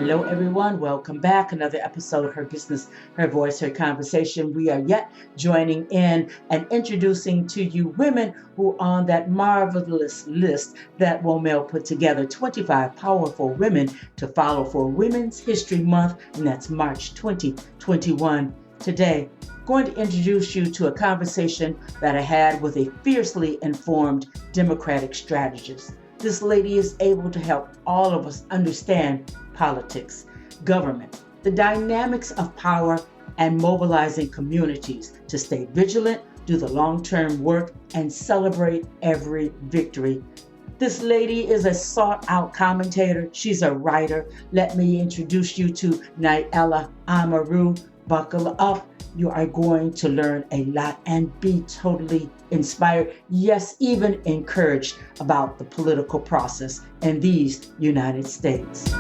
Hello, everyone. Welcome back. Another episode of Her Business, Her Voice, Her Conversation. We are yet joining in and introducing to you women who are on that marvelous list that WOMEL put together, 25 powerful women to follow for Women's History Month, and that's March 2021. Today, going to introduce you to a conversation that I had with a fiercely informed Democratic strategist. This lady is able to help all of us understand politics, government, the dynamics of power, and mobilizing communities to stay vigilant, do the long-term work, and celebrate every victory. This lady is a sought-out commentator. She's a writer. Let me introduce you to Nyela Amaru. Buckle up. You are going to learn a lot and be totally inspired, yes, even encouraged about the political process in these United States.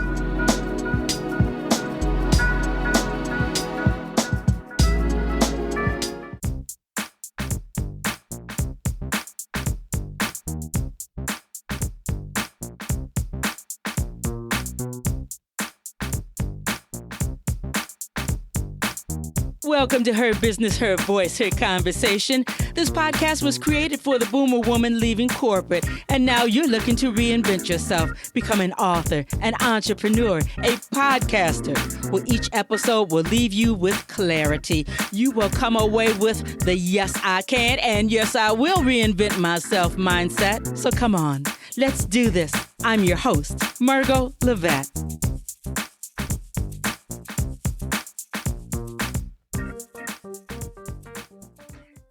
Welcome to Her Business, Her Voice, Her Conversation. This podcast was created for the boomer woman leaving corporate, and now you're looking to reinvent yourself, become an author, an entrepreneur, a podcaster. Well, each episode will leave you with clarity. You will come away with the yes, I can and yes, I will reinvent myself mindset. So come on, let's do this. I'm your host, Margot Levette.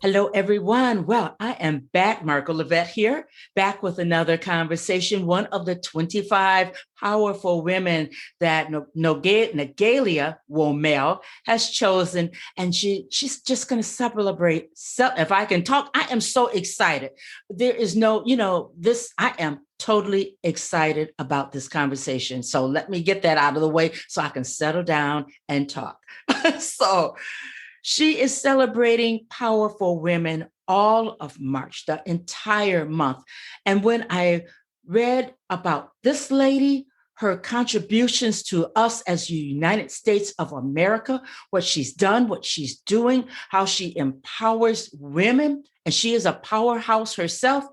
Hello, everyone. Well, I am back, Margot Levette here, back with another conversation. One of the 25 powerful women that Nagalia WOMEL has chosen, and she's just going to celebrate. If I can talk, I am so excited. There is no, I am totally excited about this conversation. So let me get that out of the way so I can settle down and talk. She is celebrating powerful women all of March, the entire month. And when I read about this lady, her contributions to us as the United States of America, what she's done, what she's doing, how she empowers women, and she is a powerhouse herself.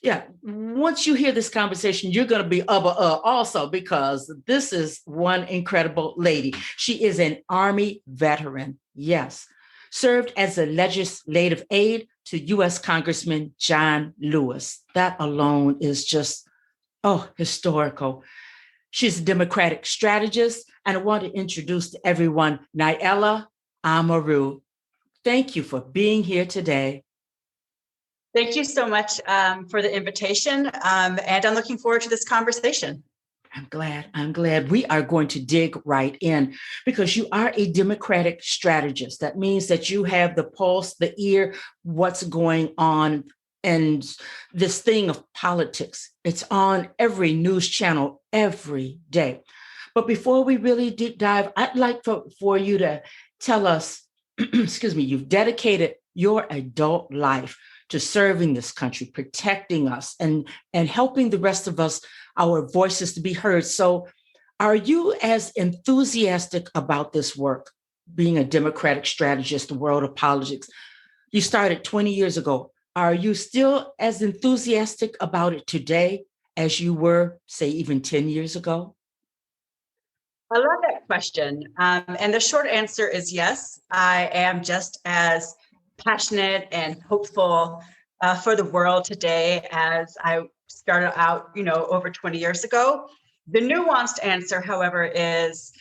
Yeah, once you hear this conversation, you're going to be also, because this is one incredible lady. She is an Army veteran, yes, served as a legislative aide to U.S. Congressman John Lewis. That alone is just, historical. She's a Democratic strategist, and I want to introduce to everyone Nyela Amaru. Thank you for being here today. Thank you so much for the invitation, and I'm looking forward to this conversation. I'm glad. We are going to dig right in because you are a Democratic strategist. That means that you have the pulse, the ear, what's going on, and this thing of politics. It's on every news channel every day. But before we really deep dive, I'd like for you to tell us, you've dedicated your adult life to serving this country, protecting us, and helping the rest of us, our voices to be heard. So are you as enthusiastic about this work, being a Democratic strategist, the world of politics? You started 20 years ago. Are you still as enthusiastic about it today as you were, say, even 10 years ago? I love that question. And the short answer is yes. I am just as passionate and hopeful for the world today as I started out, over 20 years ago. The nuanced answer, however, is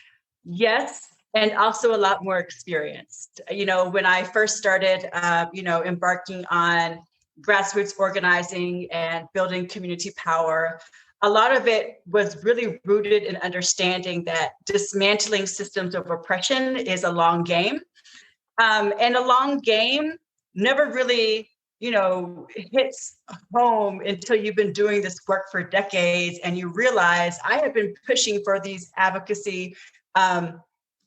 yes, and also a lot more experienced. When I first started, embarking on grassroots organizing and building community power, a lot of it was really rooted in understanding that dismantling systems of oppression is a long game. And a long game never really, hits home until you've been doing this work for decades and you realize I have been pushing for these advocacy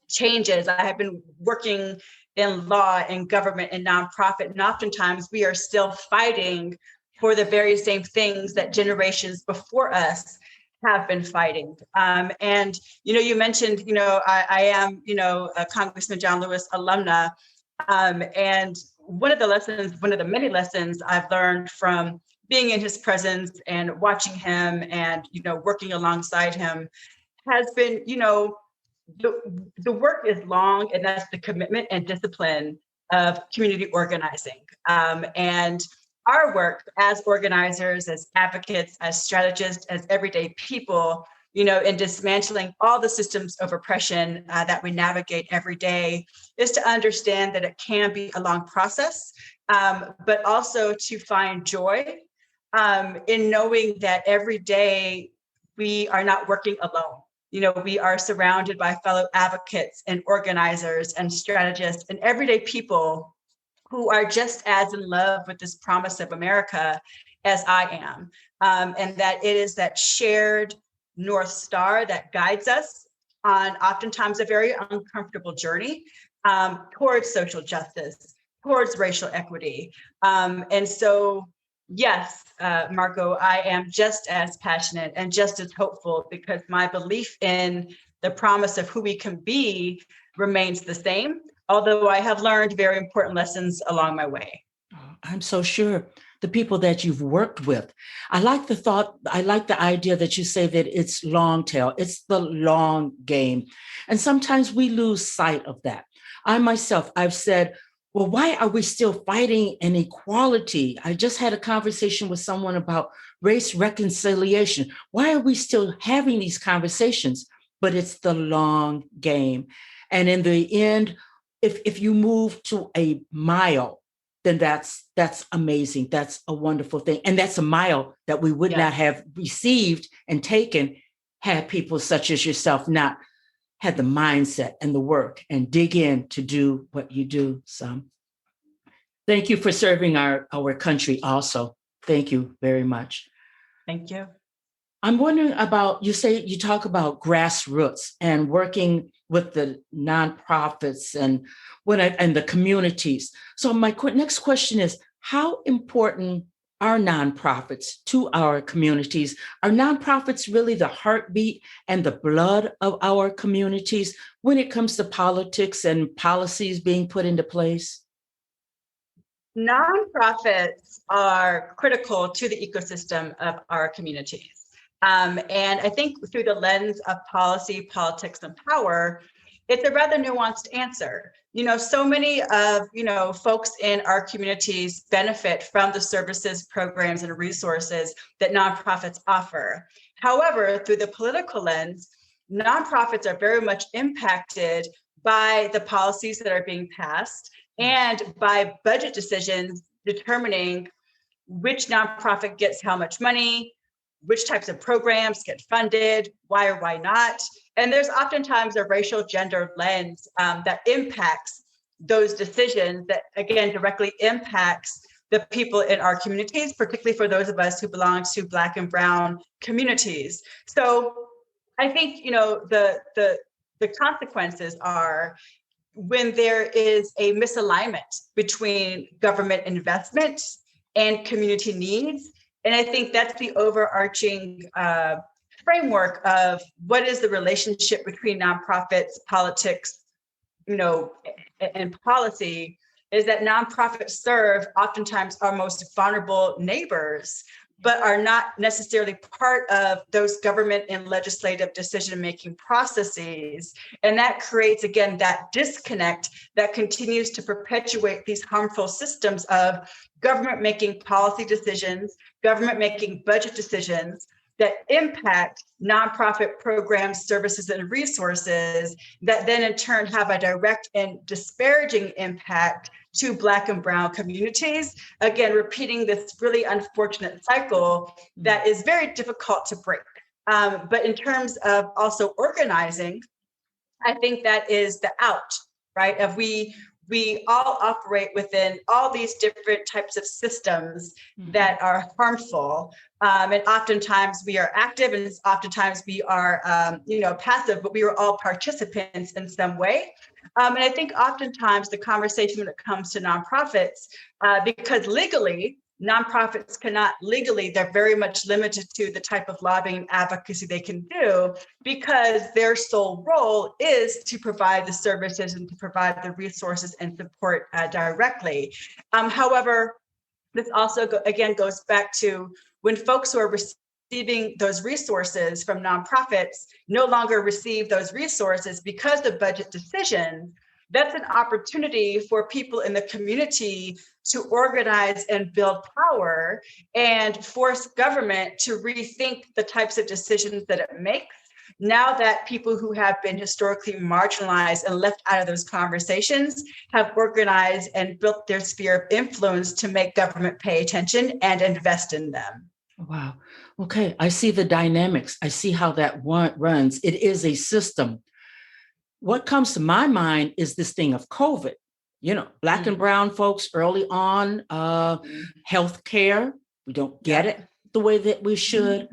changes. I have been working in law and government and nonprofit, and oftentimes we are still fighting for the very same things that generations before us have been fighting. And, you mentioned, I am, a Congressman John Lewis alumna. And one of the many lessons I've learned from being in his presence and watching him and, working alongside him has been, the work is long, and that's the commitment and discipline of community organizing. And our work as organizers, as advocates, as strategists, as everyday people, in dismantling all the systems of oppression that we navigate every day, is to understand that it can be a long process, but also to find joy in knowing that every day we are not working alone. We are surrounded by fellow advocates and organizers and strategists and everyday people who are just as in love with this promise of America as I am. And that it is that shared North Star that guides us on oftentimes a very uncomfortable journey towards social justice, towards racial equity. And so, yes, Marco, I am just as passionate and just as hopeful, because my belief in the promise of who we can be remains the same, although I have learned very important lessons along my way. I'm so sure. The people that you've worked with. I like the idea that you say that it's long tail, it's the long game. And sometimes we lose sight of that. I myself, I've said, well, why are we still fighting inequality? I just had a conversation with someone about race reconciliation. Why are we still having these conversations? But it's the long game. And in the end, if you move to a mile, then that's amazing. That's a wonderful thing. And that's a mile that we would not have received and taken had people such as yourself not had the mindset and the work and dig in to do what you do. So thank you for serving our country also. Thank you very much. Thank you. I'm wondering about, you talk about grassroots and working with the nonprofits and the communities. So my next question is, how important are nonprofits to our communities? Are nonprofits really the heartbeat and the blood of our communities when it comes to politics and policies being put into place? Nonprofits are critical to the ecosystem of our communities. And I think through the lens of policy, politics, and power, it's a rather nuanced answer. So many of, folks in our communities benefit from the services, programs, and resources that nonprofits offer. However, through the political lens, nonprofits are very much impacted by the policies that are being passed and by budget decisions determining which nonprofit gets how much money, which types of programs get funded, why or why not. And there's oftentimes a racial gender lens that impacts those decisions that, again, directly impacts the people in our communities, particularly for those of us who belong to Black and Brown communities. So I think, the consequences are when there is a misalignment between government investment and community needs. And I think that's the overarching framework of what is the relationship between nonprofits, politics, and policy, is that nonprofits serve oftentimes our most vulnerable neighbors, but are not necessarily part of those government and legislative decision-making processes. And that creates, again, that disconnect that continues to perpetuate these harmful systems of government making policy decisions, government making budget decisions that impact nonprofit programs, services, and resources that then in turn have a direct and disparaging impact to Black and Brown communities. Again, repeating this really unfortunate cycle that is very difficult to break. But in terms of also organizing, I think that is the out, right? Of we all operate within all these different types of systems that are harmful. And oftentimes we are active and oftentimes we are, passive, but we are all participants in some way. And I think oftentimes the conversation when it comes to nonprofits, because legally nonprofits cannot legally, they're very much limited to the type of lobbying and advocacy they can do because their sole role is to provide the services and to provide the resources and support directly. However, this also, again, goes back to when folks who are receiving those resources from nonprofits no longer receive those resources because of budget decisions. That's an opportunity for people in the community to organize and build power and force government to rethink the types of decisions that it makes now that people who have been historically marginalized and left out of those conversations have organized and built their sphere of influence to make government pay attention and invest in them. Wow. Okay. I see the dynamics. I see how that runs. It is a system. What comes to my mind is this thing of COVID. Black and brown folks early on, healthcare, we don't get it the way that we should.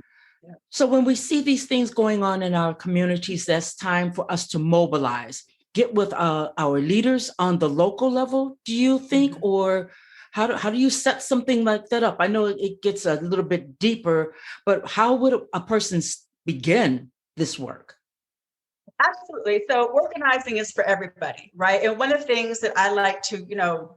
So when we see these things going on in our communities, that's time for us to mobilize, get with our leaders on the local level, do you think? Or how do you set something like that up? I know it gets a little bit deeper, but how would a person begin this work? Absolutely. So organizing is for everybody, right? And one of the things that I like to,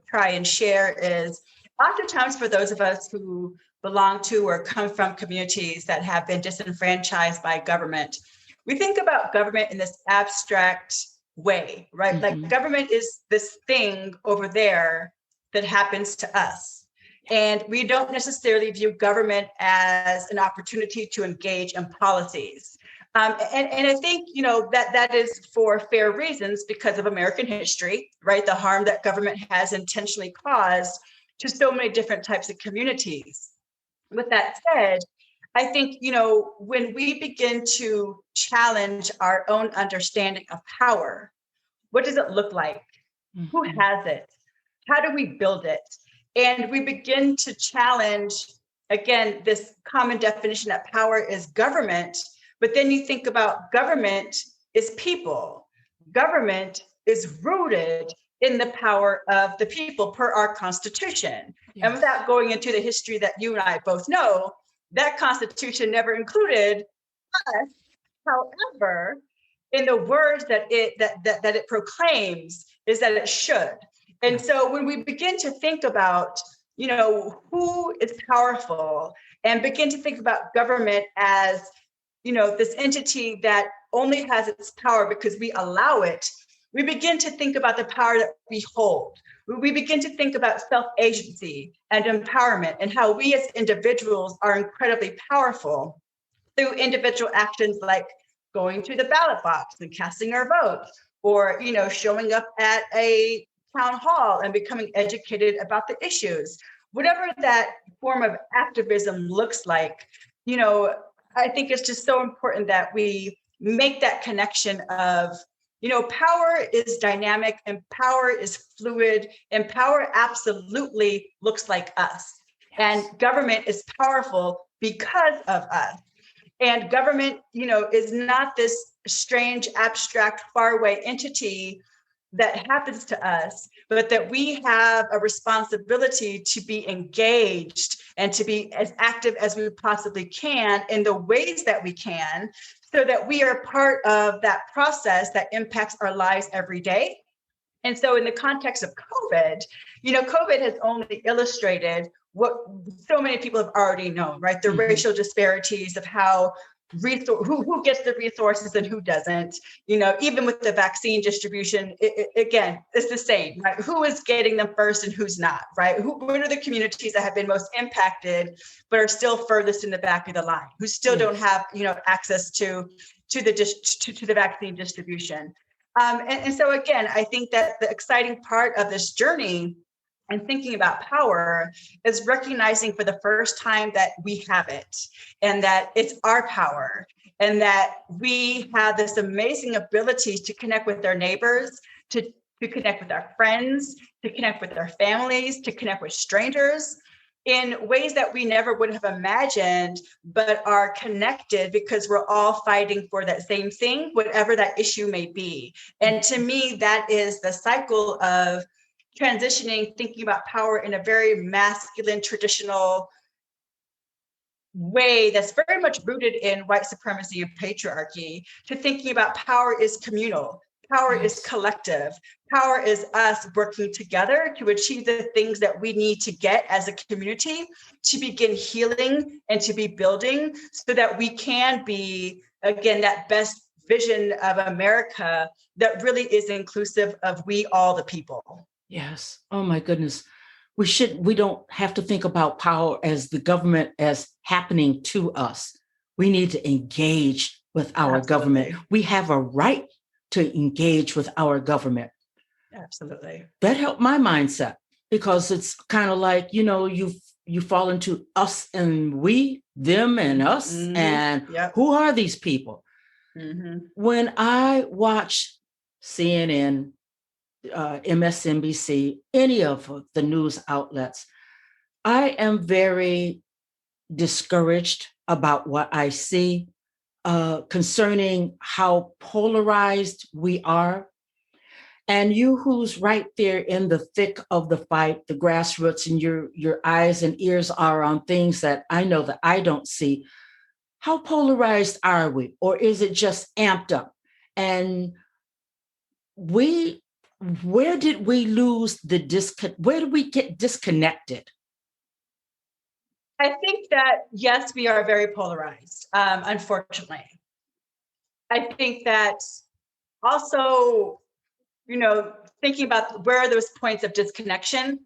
try and share is oftentimes for those of us who belong to or come from communities that have been disenfranchised by government, we think about government in this abstract way, right? Mm-hmm. Like government is this thing over there that happens to us. And we don't necessarily view government as an opportunity to engage in policies. And I think, that is for fair reasons because of American history, right? The harm that government has intentionally caused to so many different types of communities. With that said, I think, when we begin to challenge our own understanding of power, what does it look like? Mm-hmm. Who has it? How do we build it? And we begin to challenge, again, this common definition that power is government. But then you think about government is people. Government is rooted in the power of the people per our Constitution. Yes. And without going into the history that you and I both know, that Constitution never included us. However, in the words that it proclaims is that it should. And so when we begin to think about, who is powerful and begin to think about government as, this entity that only has its power because we allow it, we begin to think about the power that we hold. We begin to think about self-agency and empowerment and how we as individuals are incredibly powerful through individual actions like going to the ballot box and casting our votes, or, showing up at a town hall and becoming educated about the issues. Whatever that form of activism looks like, I think it's just so important that we make that connection of, power is dynamic and power is fluid and power absolutely looks like us. Yes. And government is powerful because of us. And government, is not this strange, abstract, faraway entity that happens to us, but that we have a responsibility to be engaged and to be as active as we possibly can in the ways that we can, so that we are part of that process that impacts our lives every day. And so in the context of COVID, COVID has only illustrated what so many people have already known, right? The racial disparities of how who gets the resources and who doesn't. Even with the vaccine distribution, again, it's the same, right? Who is getting them first and who's not, right? What are the communities that have been most impacted but are still furthest in the back of the line, who still don't have, access to the vaccine distribution? And so again, I think that the exciting part of this journey and thinking about power is recognizing for the first time that we have it and that it's our power and that we have this amazing ability to connect with our neighbors, to connect with our friends, to connect with our families, to connect with strangers in ways that we never would have imagined, but are connected because we're all fighting for that same thing, whatever that issue may be. And to me, that is the cycle of transitioning, thinking about power in a very masculine, traditional way that's very much rooted in white supremacy and patriarchy, to thinking about power is communal, power is collective, power is us working together to achieve the things that we need to get as a community to begin healing and to be building so that we can be, again, that best vision of America that really is inclusive of we all the people. Yes. Oh my goodness. We don't have to think about power as the government as happening to us. We need to engage with our government. We have a right to engage with our government. Absolutely. That helped my mindset, because it's kind of like, you fall into us and we, them and us. And who are these people? When I watch CNN, MSNBC, any of the news outlets, I am very discouraged about what I see concerning how polarized we are. And you who's right there in the thick of the fight, the grassroots, and your eyes and ears are on things that I know that I don't see. How polarized are we? Or is it just amped up? And where did we lose where did we get disconnected? I think that, yes, we are very polarized, unfortunately. I think that also, thinking about where are those points of disconnection,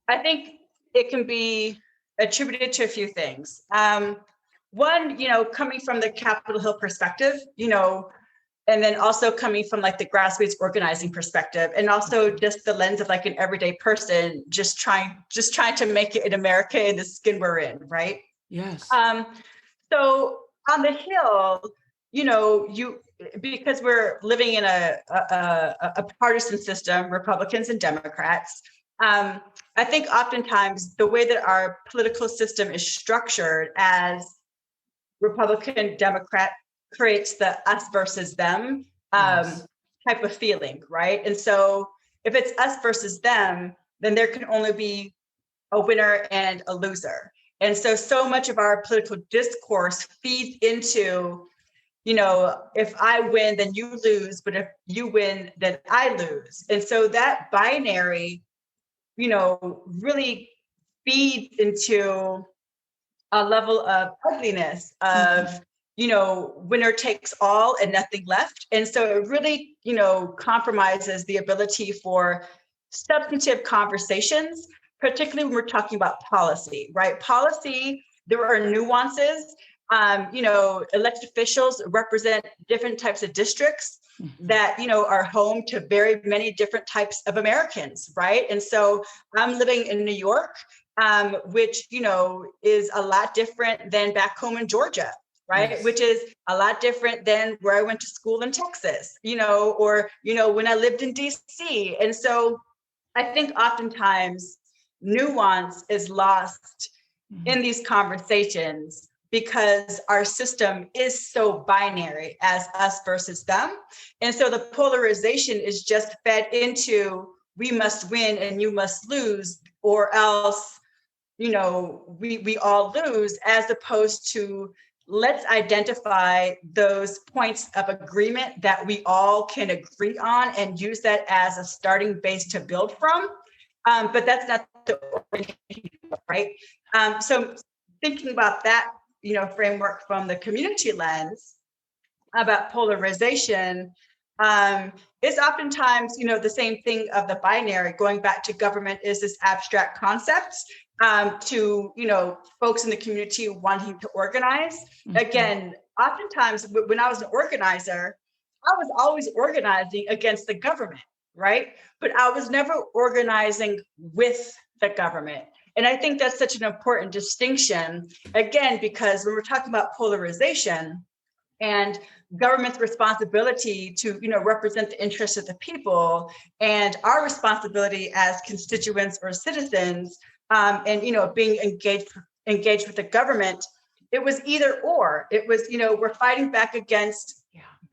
I think it can be attributed to a few things. One, coming from the Capitol Hill perspective, and then also coming from like the grassroots organizing perspective, and also just the lens of like an everyday person just trying to make it in America in the skin we're in, right? Yes. So on the Hill, because we're living in a partisan system, Republicans and Democrats, I think oftentimes the way that our political system is structured as Republican, Democrat, creates the us versus them type of feeling, right? And so if it's us versus them, then there can only be a winner and a loser. And so much of our political discourse feeds into, if I win, then you lose, but if you win, then I lose. And so that binary, really feeds into a level of ugliness of, winner takes all and nothing left. And so it really, compromises the ability for substantive conversations, particularly when we're talking about policy, right? Policy, there are nuances. Elected officials represent different types of districts that, are home to very many different types of Americans, right? And so I'm living in New York, which, is a lot different than back home in Georgia, right? Yes. Which is a lot different than where I went to school in Texas, or, when I lived in DC. And so I think oftentimes nuance is lost in these conversations because our system is so binary as us versus them. And so the polarization is just fed into, we must win and you must lose, or else, we all lose, as opposed to let's identify those points of agreement that we all can agree on and use that as a starting base to build from. But that's not the right. So thinking about that, framework from the community lens about polarization, is oftentimes, the same thing of the binary. Going back to government is this abstract concept to, folks in the community wanting to organize. Again, oftentimes when I was an organizer, I was always organizing against the government, right? But I was never organizing with the government. And I think that's such an important distinction, again, because when we're talking about polarization and government's responsibility to, represent the interests of the people, and our responsibility as constituents or citizens, and, being engaged with the government, it was either or. It was, we're fighting back against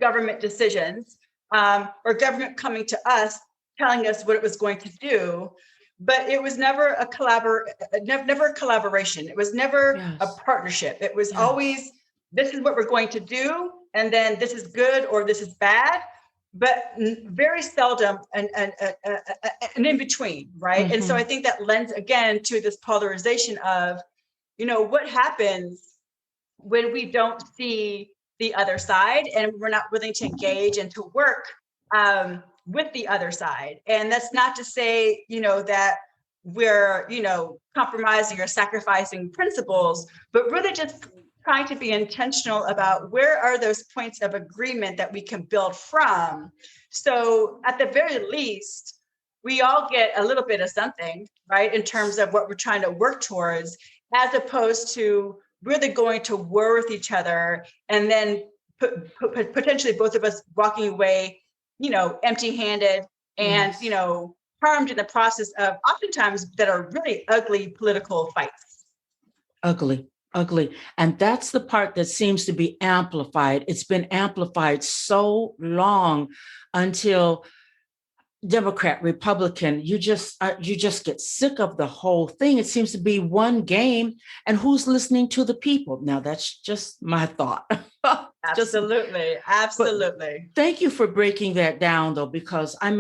government decisions, or government coming to us telling us what it was going to do, but it was never never a collaboration. It was never a partnership. It was always, this is what we're going to do, and then this is good or this is bad, but very seldom an in between, right? Mm-hmm. And so I think that lends again to this polarization of, what happens when we don't see the other side and we're not willing to engage and to work with the other side. And that's not to say, that we're, compromising or sacrificing principles, but really just trying to be intentional about where are those points of agreement that we can build from. So at the very least, we all get a little bit of something, right, in terms of what we're trying to work towards, as opposed to really going to war with each other and then potentially both of us walking away, empty-handed and, harmed in the process of oftentimes that are really ugly political fights. Ugly. And that's the part that seems to be amplified. It's been amplified so long until Democrat, Republican, you just get sick of the whole thing. It seems to be one game, and who's listening to the people? Now, that's just my thought. Absolutely. But thank you for breaking that down, though, because I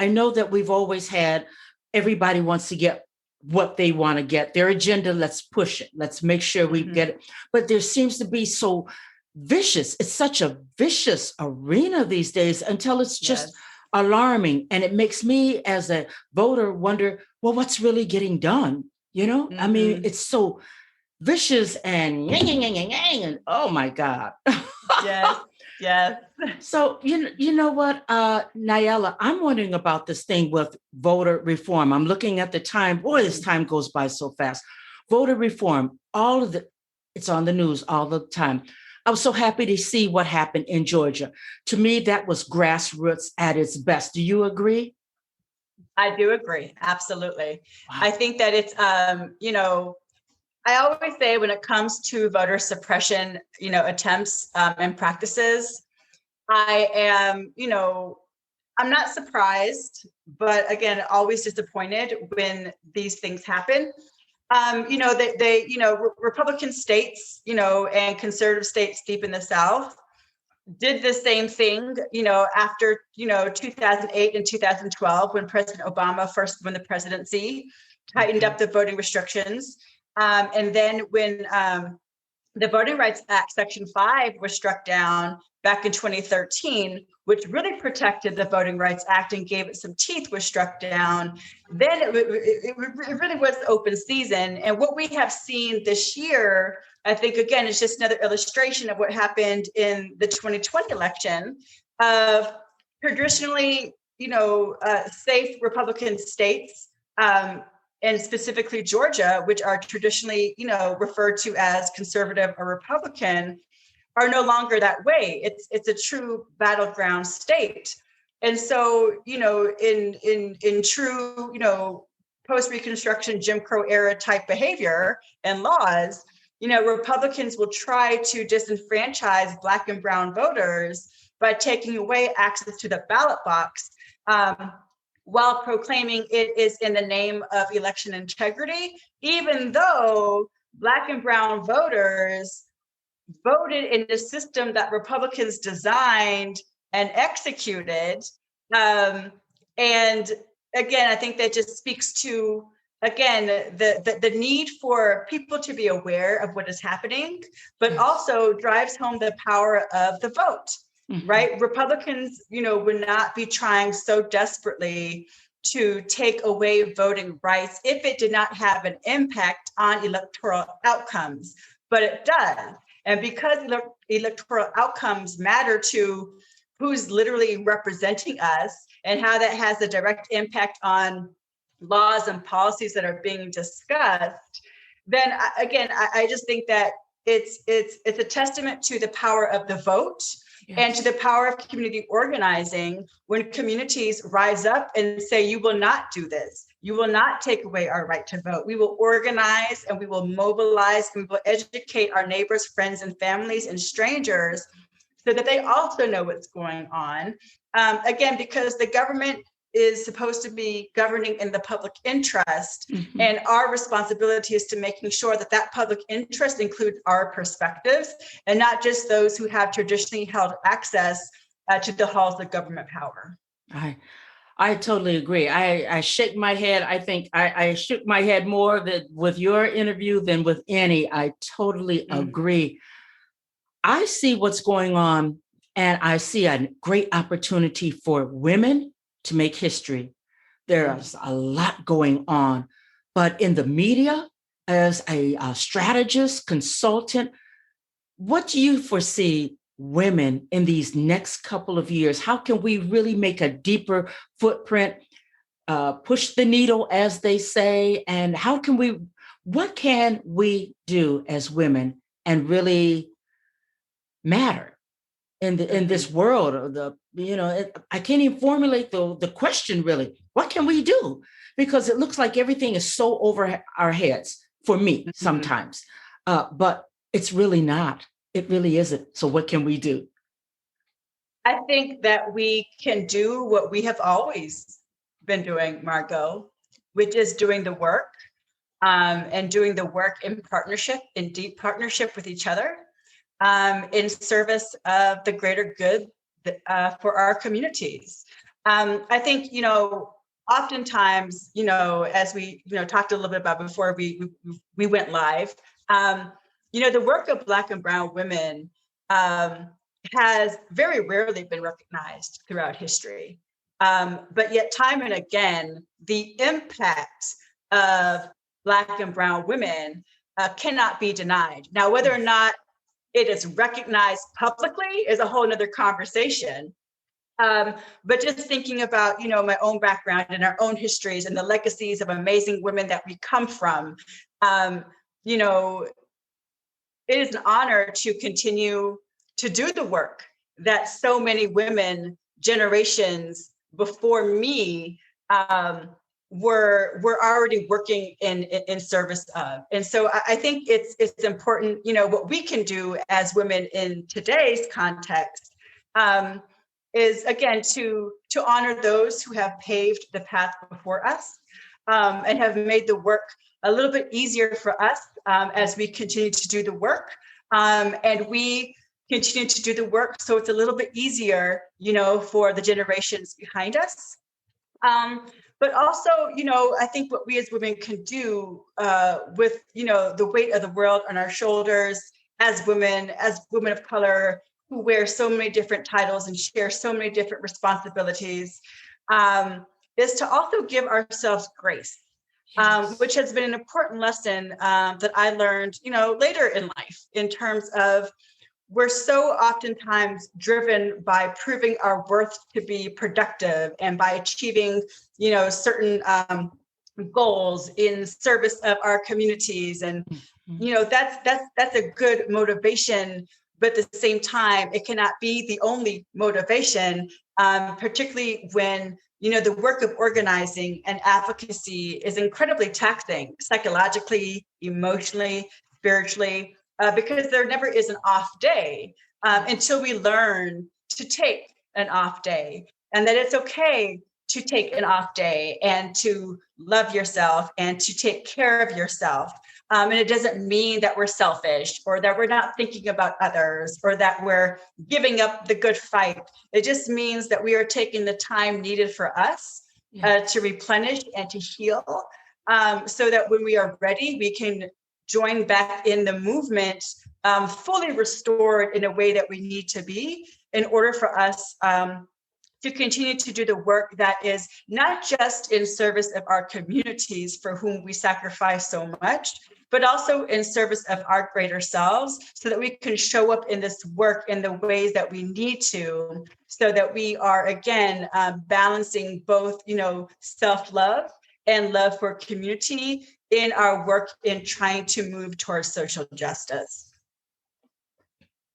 know that we've always had, everybody wants to get what they want to get, their agenda. Let's push it. Let's make sure we get it. But there seems to be so vicious. It's such a vicious arena these days until it's just alarming. And it makes me as a voter wonder, well, what's really getting done? It's so vicious and and oh my God. Yes. So, you know what, Nayela, I'm wondering about this thing with voter reform. I'm looking at the time. Boy, this time goes by so fast. Voter reform, it's on the news all the time. I was so happy to see what happened in Georgia. To me, that was grassroots at its best. Do you agree? I do agree. Absolutely. Wow. I think that it's, I always say when it comes to voter suppression, attempts and practices, I am, I'm not surprised, but again, always disappointed when these things happen. Republican states, and conservative states deep in the South did the same thing, after, 2008 and 2012, when President Obama first won the presidency, tightened up the voting restrictions. And then when the Voting Rights Act, Section 5 was struck down back in 2013, which really protected the Voting Rights Act and gave it some teeth, was struck down, then it really was open season. And what we have seen this year, I think, again, is just another illustration of what happened in the 2020 election of traditionally, safe Republican states, and specifically Georgia, which are traditionally, referred to as conservative or Republican, are no longer that way. It's a true battleground state. And so, in true, post-Reconstruction Jim Crow era type behavior and laws, Republicans will try to disenfranchise Black and brown voters by taking away access to the ballot box, while proclaiming it is in the name of election integrity, even though Black and brown voters voted in the system that Republicans designed and executed. And again, I think that just speaks to, again, the need for people to be aware of what is happening, but also drives home the power of the vote. Right? Republicans, would not be trying so desperately to take away voting rights if it did not have an impact on electoral outcomes, but it does. And because electoral outcomes matter to who's literally representing us and how that has a direct impact on laws and policies that are being discussed, then again, I just think that it's a testament to the power of the vote. Yes. And to the power of community organizing, when communities rise up and say, you will not do this. You will not take away our right to vote. We will organize and we will mobilize and we will educate our neighbors, friends, and families and strangers so that they also know what's going on. Again, because the government is supposed to be governing in the public interest, and our responsibility is to making sure that that public interest includes our perspectives and not just those who have traditionally held access to the halls of government power. I totally agree. I shake my head. I think I shook my head more with your interview than with any. I totally agree. I see what's going on, and I see a great opportunity for women to make history. There's a lot going on, but in the media, as a strategist, consultant, what do you foresee women in these next couple of years? How can we really make a deeper footprint, push the needle, as they say, and what can we do as women and really matter in this world of I can't even formulate the question really. What can we do? Because it looks like everything is so over our heads for me sometimes, but it's really not. It really isn't. So what can we do? I think that we can do what we have always been doing, Margot, which is doing the work, and doing the work in partnership, in deep partnership with each other, in service of the greater good for our communities. I think, oftentimes, as we, talked a little bit about before we went live, the work of Black and Brown women has very rarely been recognized throughout history. But yet time and again, the impact of Black and Brown women cannot be denied. Now, whether or not it is recognized publicly is a whole nother conversation. But just thinking about, my own background and our own histories and the legacies of amazing women that we come from, it is an honor to continue to do the work that so many women, generations before me, were already working in service of. And so I think it's important, what we can do as women in today's context, is again to honor those who have paved the path before us, and have made the work a little bit easier for us, as we continue to do the work, and we continue to do the work so it's a little bit easier, for the generations behind us. But also, I think what we as women can do, with, the weight of the world on our shoulders as women of color who wear so many different titles and share so many different responsibilities, is to also give ourselves grace, which has been an important lesson that I learned, later in life, in terms of we're so oftentimes driven by proving our worth to be productive and by achieving, certain goals in service of our communities. And, that's a good motivation, but at the same time, it cannot be the only motivation, particularly when, the work of organizing and advocacy is incredibly taxing psychologically, emotionally, spiritually, because there never is an off day, until we learn to take an off day, and that it's okay to take an off day and to love yourself and to take care of yourself. And it doesn't mean that we're selfish or that we're not thinking about others or that we're giving up the good fight. It just means that we are taking the time needed for us to replenish and to heal, so that when we are ready, we can join back in the movement, fully restored in a way that we need to be in order for us to continue to do the work that is not just in service of our communities for whom we sacrifice so much, but also in service of our greater selves, so that we can show up in this work in the ways that we need to, so that we are, again, balancing both, self-love and love for community in our work in trying to move towards social justice.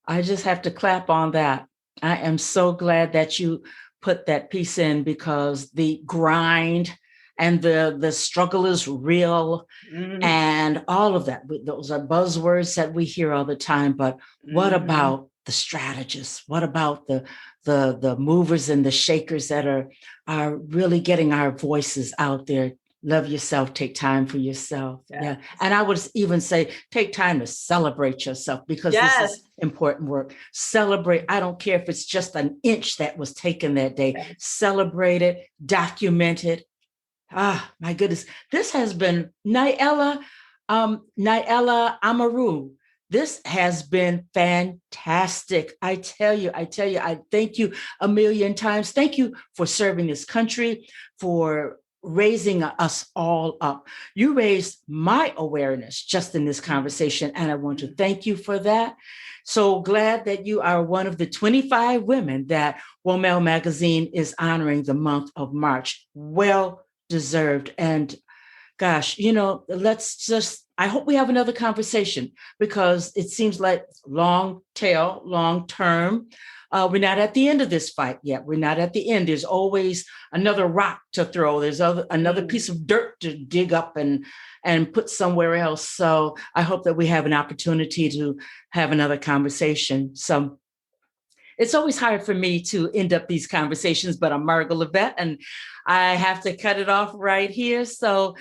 I just have to clap on that. I am so glad that you put that piece in, because the grind and the struggle is real, and all of that. Those are buzzwords that we hear all the time. But what about the strategists? What about the movers and the shakers that are really getting our voices out there? Love yourself, take time for yourself. Yeah. And I would even say, take time to celebrate yourself, because this is important work. Celebrate. I don't care if it's just an inch that was taken that day. Celebrate it, document it. Ah, my goodness. This has been Nyla Amaru. This has been fantastic. I tell you, I thank you a million times. Thank you for serving this country, for raising us all up. You raised my awareness just in this conversation, and I want to thank you for that. So glad that you are one of the 25 women that WOMEL magazine is honoring the month of March. Well deserved. And gosh, I hope we have another conversation, because it seems like long term. We're not at the end of this fight yet. We're not at the end. There's always another rock to throw. There's another piece of dirt to dig up and put somewhere else. So I hope that we have an opportunity to have another conversation. So it's always hard for me to end up these conversations, but I'm Margot Levette, and I have to cut it off right here. So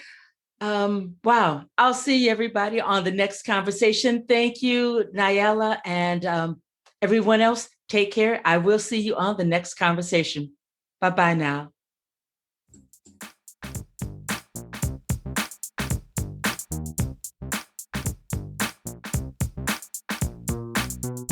wow. I'll see everybody on the next conversation. Thank you, Nyla, and everyone else. Take care. I will see you on the next conversation. Bye-bye now.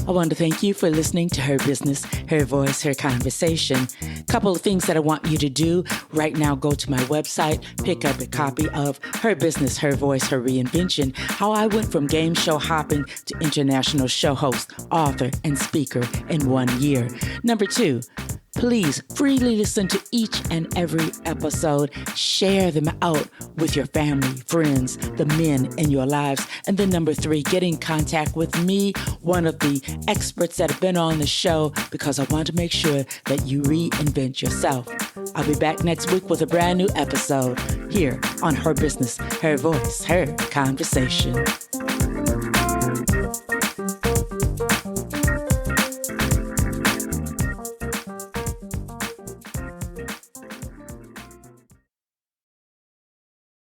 I want to thank you for listening to Her Business, Her Voice, Her Conversation. Couple of things that I want you to do right now. Go to my website, pick up a copy of Her Business, Her Voice, Her Reinvention, how I went from game show hopping to international show host, author, and speaker in 1 year. Number 2, please freely listen to each and every episode. Share them out with your family, friends, the men in your lives. And then number 3, get in contact with me, one of the experts that have been on the show, because I want to make sure that you reinvent yourself. I'll be back next week with a brand new episode here on Her Business, Her Voice, Her Conversation.